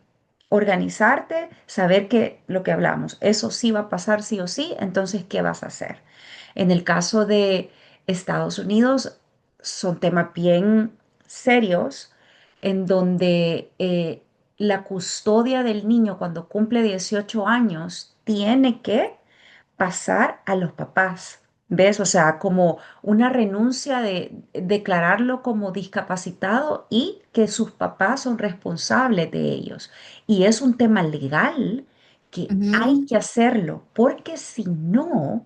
Organizarte, saber que lo que hablamos, eso sí va a pasar sí o sí, entonces, ¿qué vas a hacer? En el caso de Estados Unidos, son temas bien serios en donde la custodia del niño cuando cumple 18 años tiene que pasar a los papás. ¿Ves? O sea, como una renuncia de declararlo como discapacitado y que sus papás son responsables de ellos. Y es un tema legal que hay Ujú, que hacerlo, porque si no,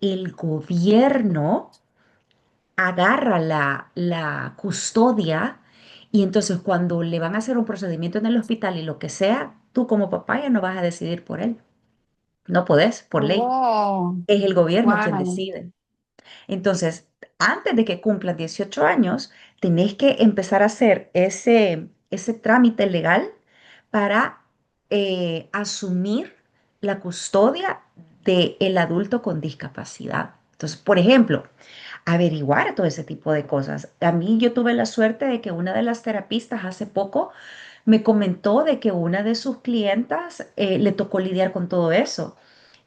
el gobierno agarra la custodia y entonces cuando le van a hacer un procedimiento en el hospital y lo que sea, tú como papá ya no vas a decidir por él. No podés, por ley. oh, Es el gobierno quien wow. decide. Entonces, antes de que cumplas 18 años, tenés que empezar a hacer ese trámite legal para asumir la custodia del adulto con discapacidad. Entonces, por ejemplo, averiguar todo ese tipo de cosas. A mí yo tuve la suerte de que una de las terapistas hace poco me comentó de que una de sus clientas le tocó lidiar con todo eso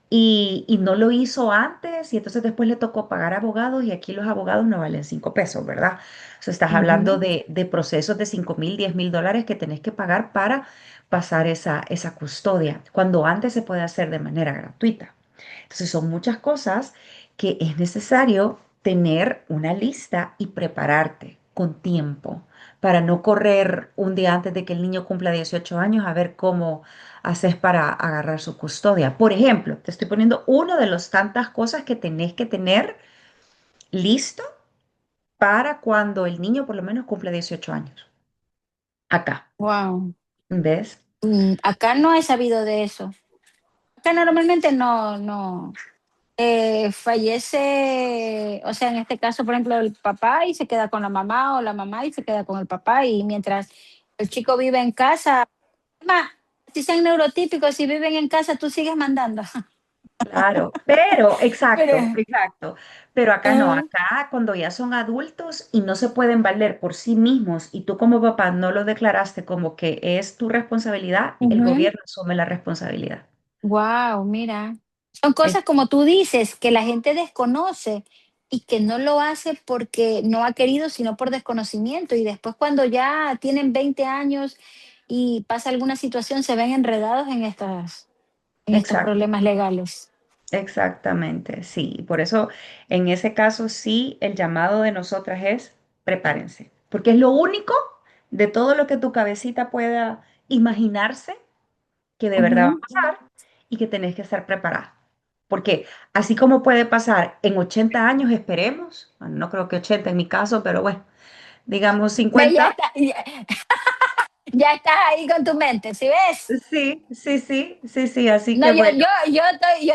y no lo hizo antes y entonces después le tocó pagar abogados y aquí los abogados no valen 5 pesos, ¿verdad? O sea, estás hablando Ujú. de procesos de 5.000, 10.000 dólares que tenés que pagar para pasar esa custodia, cuando antes se puede hacer de manera gratuita. Entonces son muchas cosas que es necesario. tener una lista y prepararte con tiempo para no correr un día antes de que el niño cumpla 18 años a ver cómo haces para agarrar su custodia. Por ejemplo, te estoy poniendo uno de las tantas cosas que tenés que tener listo para cuando el niño por lo menos cumple 18 años. Acá, Wow. ¿ves? Acá no he sabido de eso. Acá normalmente no. Fallece, o sea, en este caso, por ejemplo, el papá y se queda con la mamá o la mamá y se queda con el papá y mientras el chico vive en casa, más, si sean neurotípicos, si viven en casa, tú sigues mandando. Claro, pero, Pero, exacto, exacto. Pero acá no, ah, acá cuando ya son adultos y no se pueden valer por sí mismos y tú como papá no lo declaraste como que es tu responsabilidad, el gobierno asume la responsabilidad. wow, mira. Son Es cosas como tú dices, que la gente desconoce y que no lo hace porque no ha querido, sino por desconocimiento. Y después cuando ya tienen 20 años y pasa alguna situación, se ven enredados en estos exacto, problemas legales. exactamente, sí. Y por eso en ese caso sí, el llamado de nosotras es prepárense, porque es lo único de todo lo que tu cabecita pueda imaginarse que de verdad va a Ujú. pasar y que tenés que estar preparada. Porque así como puede pasar en 80 años, esperemos, bueno, no creo que 80 en mi caso, pero bueno, digamos Ve, 50. ya estás ahí con tu mente, ¿sí ves? Sí, sí, sí, sí, sí, así No, que bueno, yo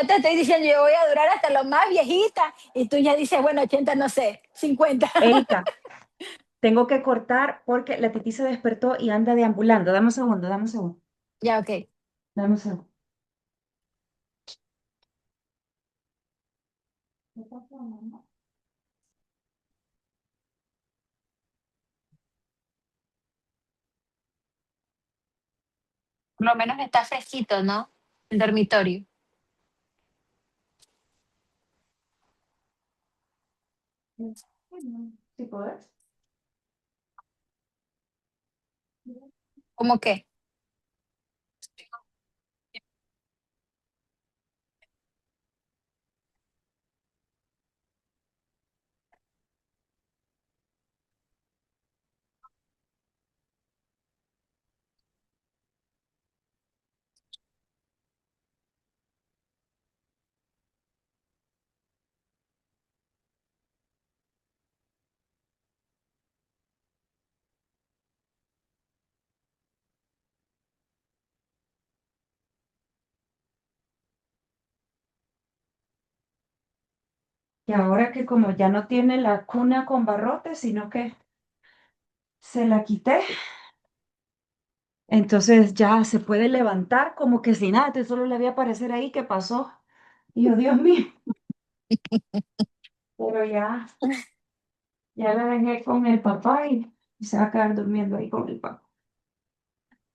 te estoy diciendo, yo voy a durar hasta lo más viejita y tú ya dices, bueno, 80 no sé, 50. Erika, tengo que cortar porque la Titi se despertó y anda deambulando. Dame un segundo, dame un segundo, Ya, ok. dame un segundo. Por lo menos está fresquito, ¿no? El dormitorio. ¿Sí podés? ¿Cómo qué? Y ahora que como ya no tiene la cuna con barrotes, sino que se la quité, entonces ya se puede levantar como que si nada, entonces solo le había aparecer ahí qué pasó. Y yo, Dios mío, pero ya, ya la dejé con el papá y se va a quedar durmiendo ahí con el papá.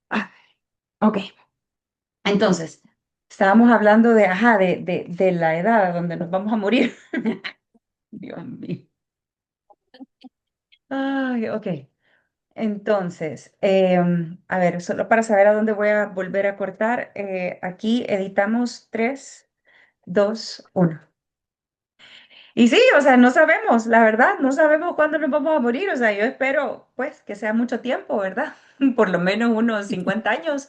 Ah, ok, entonces, estábamos hablando de, ajá, de la edad a donde nos vamos a morir. Dios mío. Ay, ok. Entonces, a ver, solo para saber a dónde voy a volver a cortar, aquí editamos 3, 2, 1. Y sí, o sea, no sabemos, la verdad, no sabemos cuándo nos vamos a morir. O sea, yo espero, pues, que sea mucho tiempo, ¿verdad? Por lo menos unos 50 años,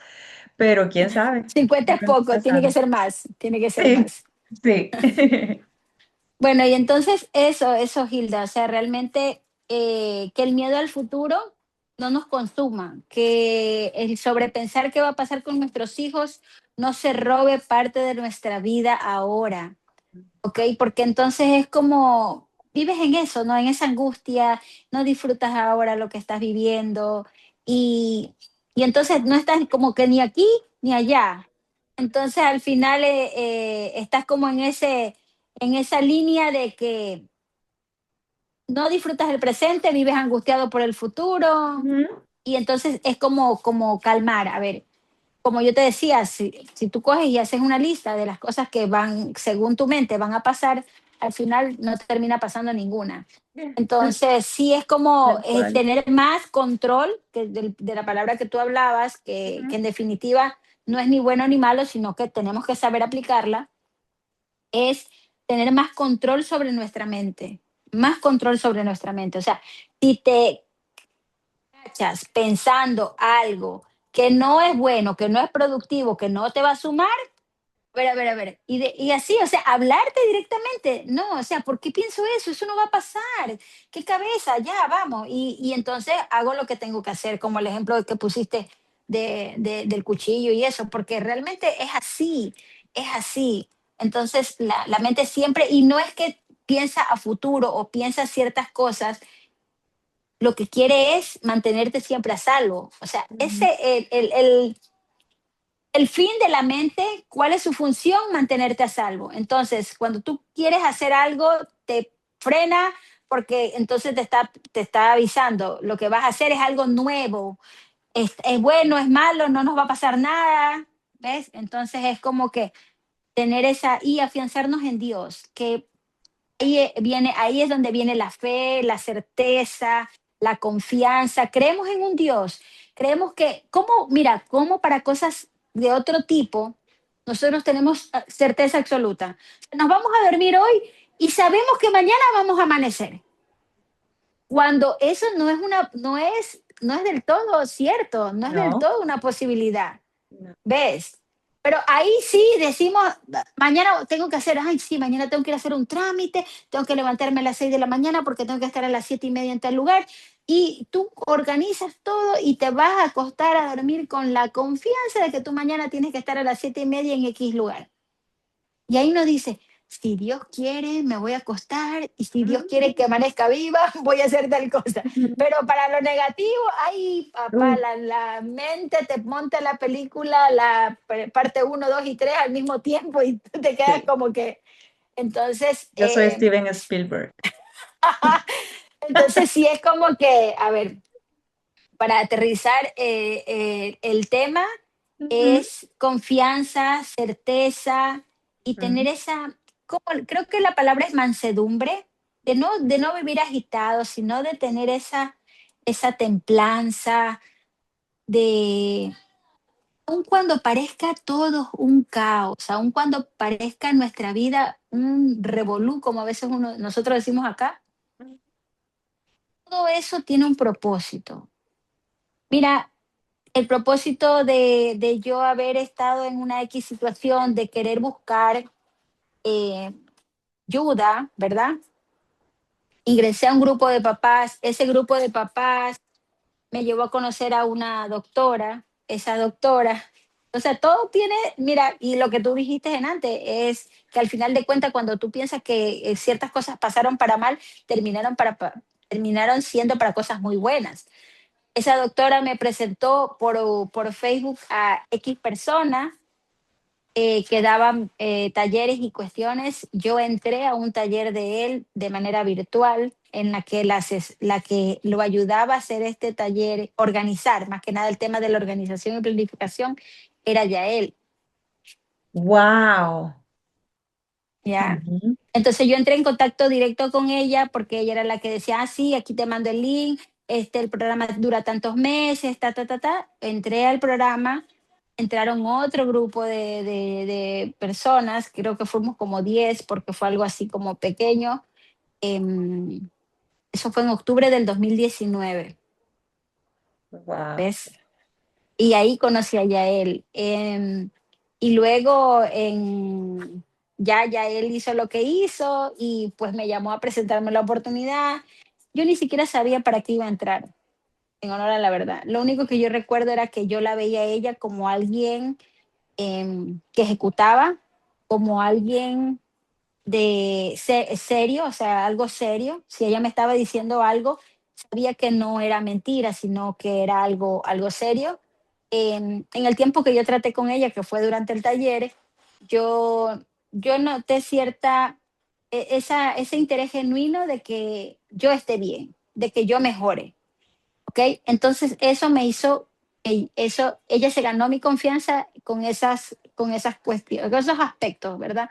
pero quién sabe, 50 es uno poco, nunca tiene que sabe. ser más, tiene que ser Sí, más. sí. Bueno, y entonces eso, Hilda, o sea, realmente que el miedo al futuro no nos consuma, que el sobrepensar qué va a pasar con nuestros hijos no se robe parte de nuestra vida ahora. ¿Ok? Porque entonces es como, vives en eso, ¿no? En esa angustia, no disfrutas ahora lo que estás viviendo y, y entonces no estás como que ni aquí ni allá. Entonces al final estás como en esa línea de que no disfrutas el presente, vives angustiado por el futuro Ujú. y entonces es como calmar, a ver, como yo te decía, si tú coges y haces una lista de las cosas que van, según tu mente, van a pasar, al final no termina pasando ninguna. Entonces, sí es como Tal cual. tener más control que de la palabra que tú hablabas, que en definitiva no es ni bueno ni malo, sino que tenemos que saber aplicarla, es tener más control sobre nuestra mente. más control sobre nuestra mente. O sea, si te cachas pensando algo que no es bueno, que no es productivo, que no te va a sumar, a ver, y así, o sea, hablarte directamente, no, o sea, ¿por qué pienso eso? Eso no va a pasar, qué cabeza, ya, vamos, y entonces hago lo que tengo que hacer, como el ejemplo que pusiste del cuchillo y eso, porque realmente es así. Entonces, la mente siempre, y no es que piensa a futuro o piensa ciertas cosas, lo que quiere es mantenerte siempre a salvo. O sea, Ujú. ese, el fin de la mente, ¿cuál es su función? Mantenerte a salvo. Entonces, cuando tú quieres hacer algo, te frena porque entonces te está avisando, lo que vas a hacer es algo nuevo, es bueno, es malo, no nos va a pasar nada, ¿ves? Entonces es como que tener esa y afianzarnos en Dios, que ahí es donde viene la fe, la certeza, la confianza. Creemos en un Dios, creemos que, como, mira, como para cosas de otro tipo, nosotros tenemos certeza absoluta. Nos vamos a dormir hoy y sabemos que mañana vamos a amanecer. Cuando eso no es del todo cierto, no es del No, todo una posibilidad. no. ¿Ves? Pero ahí sí decimos, mañana tengo que hacer, ay, sí, mañana tengo que ir a hacer un trámite, tengo que levantarme a las 6 de la mañana porque tengo que estar a las 7:30 en tal lugar. Y tú organizas todo y te vas a acostar a dormir con la confianza de que tú mañana tienes que estar a las 7:30 en X lugar. Y ahí nos dice, si Dios quiere, me voy a acostar y si Dios quiere que amanezca viva, voy a hacer tal cosa. Pero para lo negativo, ay, papá, Uh, la mente te monta la película, parte uno 2 y 3 al mismo tiempo y tú te quedas sí, como que, entonces, yo soy Steven Spielberg. entonces sí es como que, a ver, para aterrizar el tema Ujú, es confianza, certeza y tener ujú. esa, creo que la palabra es mansedumbre, de no vivir agitado, sino de tener esa templanza, de, aun cuando parezca todo un caos, aun cuando parezca nuestra vida un revolú, como a veces nosotros decimos acá, todo eso tiene un propósito. Mira, el propósito de yo haber estado en una X situación, de querer buscar eh, ayuda, ¿verdad? Ingresé a un grupo de papás, ese grupo de papás me llevó a conocer a una doctora, esa doctora. O sea, todo tiene, mira, y lo que tú dijiste en antes es que al final de cuentas, cuando tú piensas que ciertas cosas pasaron para mal, terminaron siendo para cosas muy buenas. Esa doctora me presentó por Facebook a X personas que daban talleres y cuestiones. Yo entré a un taller de él de manera virtual en la que lo ayudaba a hacer este taller, organizar, más que nada el tema de la organización y planificación, era ya él, Wow. ¿ya? Ujú. Entonces yo entré en contacto directo con ella porque ella era la que decía, ah, sí, aquí te mando el link, el programa dura tantos meses, ta. Entré al programa, entraron otro grupo de personas, creo que fuimos como 10 porque fue algo así como pequeño. Em, Eso fue en octubre del 2019, Wow. ¿ves? Y ahí conocí a Yael. Y luego ya él hizo lo que hizo y pues me llamó a presentarme la oportunidad. Yo ni siquiera sabía para qué iba a entrar, en honor a la verdad. Lo único que yo recuerdo era que yo la veía a ella como alguien que ejecutaba, como alguien serio, o sea, algo serio. Si ella me estaba diciendo algo, sabía que no era mentira, sino que era algo serio. En el tiempo que yo traté con ella, que fue durante el taller, yo, yo noté ese interés genuino de que yo esté bien, de que yo mejore, ¿ok? Entonces eso me hizo, ella se ganó mi confianza con esas cuestiones, con esos aspectos, ¿verdad?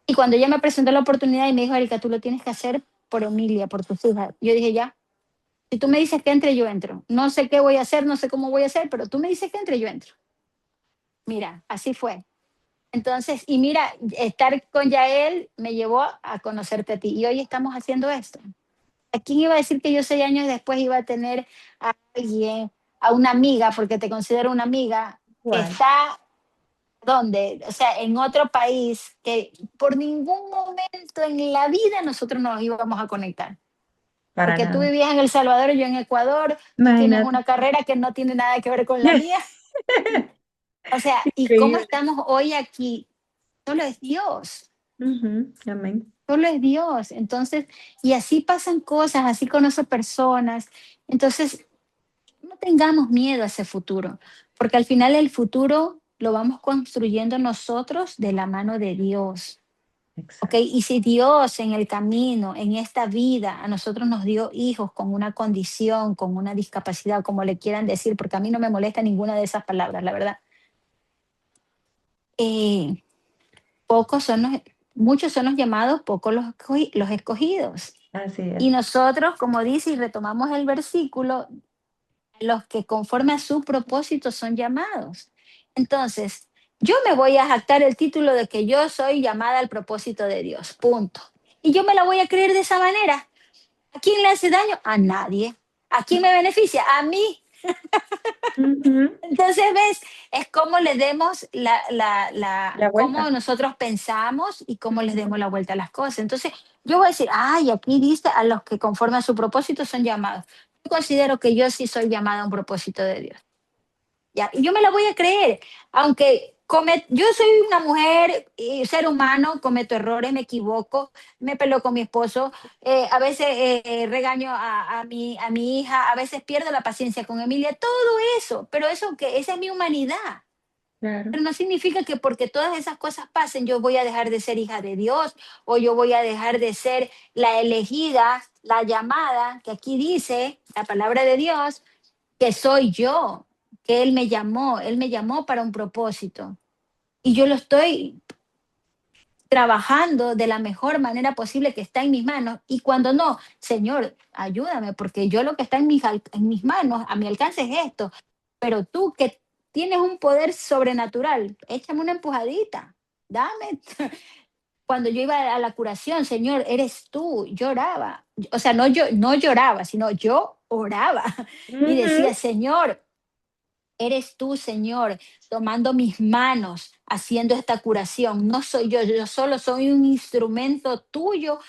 Y cuando ella me presentó la oportunidad y me dijo, Erika, tú lo tienes que hacer por Emilia, por tus hijas. Yo dije, ya, si tú me dices que entre, yo entro. No sé qué voy a hacer, no sé cómo voy a hacer, pero tú me dices que entre, yo entro. Mira, así fue. Entonces, y mira, estar con Yael me llevó a conocerte a ti y hoy estamos haciendo esto. ¿A quién iba a decir que yo 6 años después iba a tener a alguien, a una amiga, porque te considero una amiga, que Igual, está donde, o sea, en otro país, que por ningún momento en la vida nosotros nos íbamos a conectar? para Porque tú nada. vivías en El Salvador y yo en Ecuador, tú tienes Imagínate. una carrera que no tiene nada que ver con la mía. O sea, ¿y cómo Increíble. estamos hoy aquí? Solo es Dios. Ujú, amén. Solo es Dios. Entonces, y así pasan cosas, así conozco personas. Entonces, no tengamos miedo a ese futuro, porque al final el futuro lo vamos construyendo nosotros de la mano de Dios. ¿Ok? Exacto. Y si Dios en el camino, en esta vida, a nosotros nos dio hijos con una condición, con una discapacidad, como le quieran decir, porque a mí no me molesta ninguna de esas palabras, la verdad. Eh, pocos son los, muchos son los llamados, pocos los escogidos. Así Y es. nosotros, como dice, y retomamos el versículo, los que conforme a su propósito son llamados. Entonces, yo me voy a jactar el título de que yo soy llamada al propósito de Dios, punto. Y yo me la voy a creer de esa manera. ¿A quién le hace daño? A nadie. ¿A quién me beneficia? A mí. Ujú, Entonces, ¿ves? Es como le demos la cómo vuelta. nosotros pensamos y cómo les Ujú, demos la vuelta a las cosas. Entonces, yo voy a decir, ay, aquí dice a los que conforme a su propósito son llamados. Yo considero que yo sí soy llamada a un propósito de Dios. ¿Ya? Y yo me la voy a creer, aunque yo soy una mujer y ser humano, cometo errores, me equivoco, me peleo con mi esposo, a veces regaño a mi hija, a veces pierdo la paciencia con Emilia, todo eso, pero eso que esa es mi humanidad. claro. Pero no significa que porque todas esas cosas pasen, yo voy a dejar de ser hija de Dios o yo voy a dejar de ser la elegida, la llamada, que aquí dice la palabra de Dios, que soy yo, que Él me llamó para un propósito y yo lo estoy trabajando de la mejor manera posible que está en mis manos y cuando no, Señor, ayúdame porque yo lo que está en mis manos, a mi alcance es esto, pero tú que tienes un poder sobrenatural, échame una empujadita, dame. Cuando yo iba a la curación, Señor, eres tú, lloraba, o sea, no lloraba, sino yo oraba y Ujú, decía, Señor, eres tú, Señor, tomando mis manos, haciendo esta curación. No soy yo solo soy un instrumento tuyo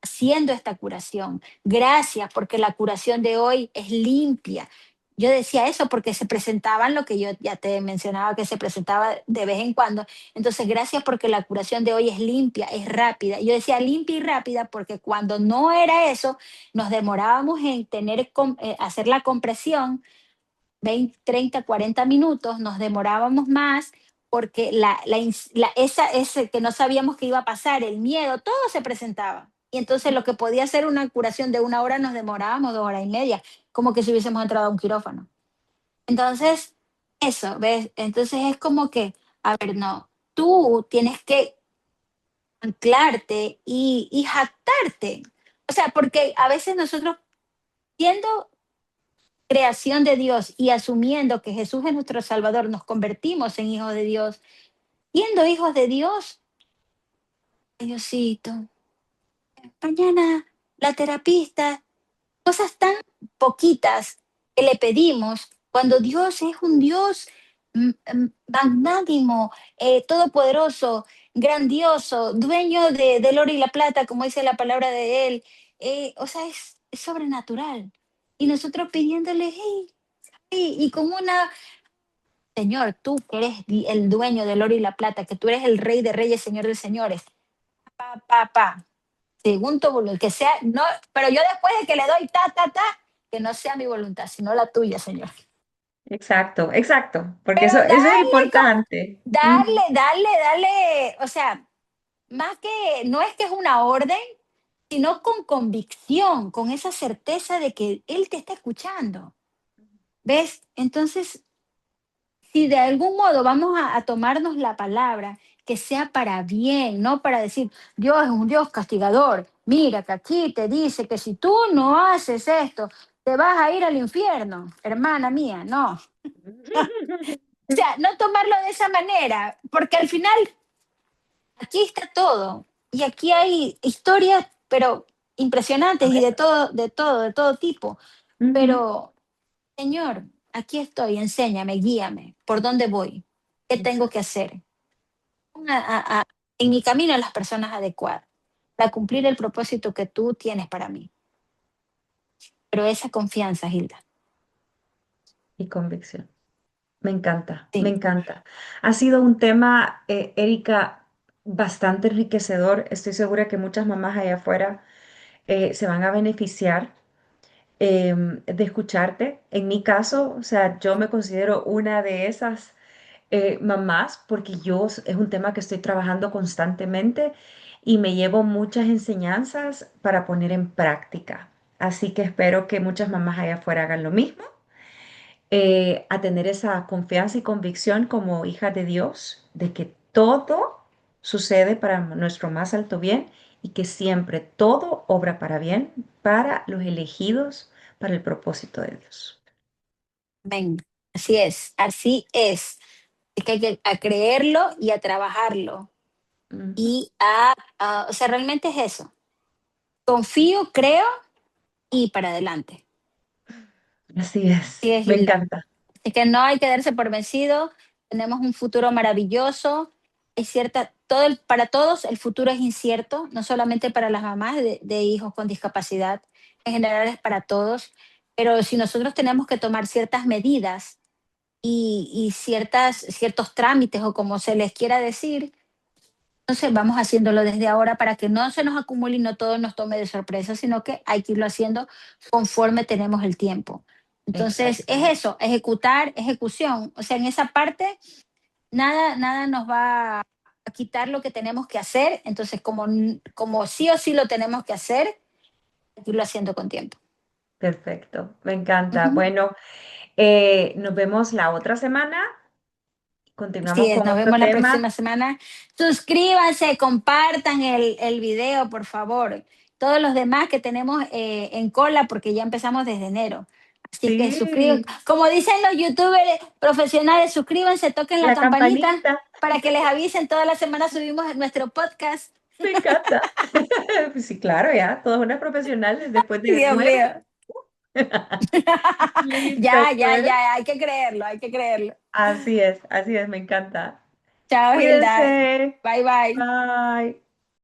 haciendo esta curación. Gracias porque la curación de hoy es limpia. Yo decía eso porque se presentaban lo que yo ya te mencionaba que se presentaba de vez en cuando. Entonces, gracias porque la curación de hoy es limpia, es rápida. Yo decía limpia y rápida porque cuando no era eso, nos demorábamos en hacer la compresión 20, 30, 40 minutos, nos demorábamos más porque ese que no sabíamos que iba a pasar, el miedo, todo se presentaba. Y entonces lo que podía ser una curación de 1 hora nos demorábamos 2 horas y media, como que si hubiésemos entrado a un quirófano. Entonces, eso, ¿ves? Entonces es como que, a ver, no, tú tienes que anclarte y jactarte. O sea, porque a veces nosotros siendo creación de Dios y asumiendo que Jesús es nuestro Salvador, nos convertimos en hijos de Dios. Siendo hijos de Dios, Diosito, mañana la terapista, cosas tan poquitas que le pedimos cuando Dios es un Dios magnánimo, todopoderoso, grandioso, dueño del oro y la plata, como dice la palabra de Él. O sea, es sobrenatural. Y nosotros pidiéndole, hey, y con una Señor, tú que eres el dueño del oro y la plata, que tú eres el rey de reyes, señor de señores, pa, según tu voluntad, que sea, no, pero yo después de que le doy que no sea mi voluntad, sino la tuya, Señor. exacto, exacto, porque Pero eso es importante. darle, Ujú, darle, darle, o sea, más que, no es que es una orden, sino con convicción, con esa certeza de que Él te está escuchando. ¿Ves? Entonces, si de algún modo vamos a tomarnos la palabra, que sea para bien, no para decir, Dios es un Dios castigador. Mira que aquí te dice que si tú no haces esto, te vas a ir al infierno, hermana mía, no. O sea, no tomarlo de esa manera, porque al final, aquí está todo. Y aquí hay historias, pero A impresionantes y ver. de todo tipo. Ujú. Pero, Señor, aquí estoy, enséñame, guíame, ¿por dónde voy? ¿Qué tengo que Exacto. hacer? Pon en mi camino a las personas adecuadas para cumplir el propósito que tú tienes para mí. Pero esa confianza, Hilda, Y convicción. Me encanta, me sí, encanta. Ha sido un tema, Erika, bastante enriquecedor. Estoy segura que muchas mamás allá afuera se van a beneficiar de escucharte. En mi caso, o sea, yo me considero una de esas mamás porque es un tema que estoy trabajando constantemente y me llevo muchas enseñanzas para poner en práctica. Así que espero que muchas mamás allá afuera hagan lo mismo, a tener esa confianza y convicción como hija de Dios de que todo sucede para nuestro más alto bien y que siempre todo obra para bien para los elegidos para el propósito de Dios. ven, así es, así es. Es que hay que a creerlo y a trabajarlo. Ujú. Y o sea, realmente es eso. Confío, creo y para adelante. Así Sí es, es, me Hilda. encanta. Es que no hay que darse por vencido. Tenemos un futuro maravilloso. Hay para todos el futuro es incierto, no solamente para las mamás de hijos con discapacidad, en general es para todos. Pero si nosotros tenemos que tomar ciertas medidas y ciertos trámites o como se les quiera decir, entonces vamos haciéndolo desde ahora para que no se nos acumule y no todo nos tome de sorpresa, sino que hay que irlo haciendo conforme tenemos el tiempo. Entonces es Exactamente. eso, ejecutar, ejecución. O sea, en esa parte nada nos va a quitar lo que tenemos que hacer. Entonces, como sí o sí lo tenemos que hacer, hay que irlo haciendo con tiempo. Perfecto, me encanta. Ujú. Bueno, nos vemos la otra semana. Así Continuamos es, con nos otro vemos la tema. próxima semana. Suscríbanse, compartan el video, por favor. Todos los demás que tenemos en cola, porque ya empezamos desde enero. Así que suscriban, Sí, como dicen los youtubers profesionales, suscríbanse, toquen la la campanita campanita, para que les avisen. Toda la semana subimos nuestro podcast. me encanta. Sí, claro, ya, todas unas profesionales después de Dios 9. mío. Listo, Ya, pues. hay que creerlo. Así es, me encanta. Chao, Hilda. Cuídense. Bye, bye. Bye.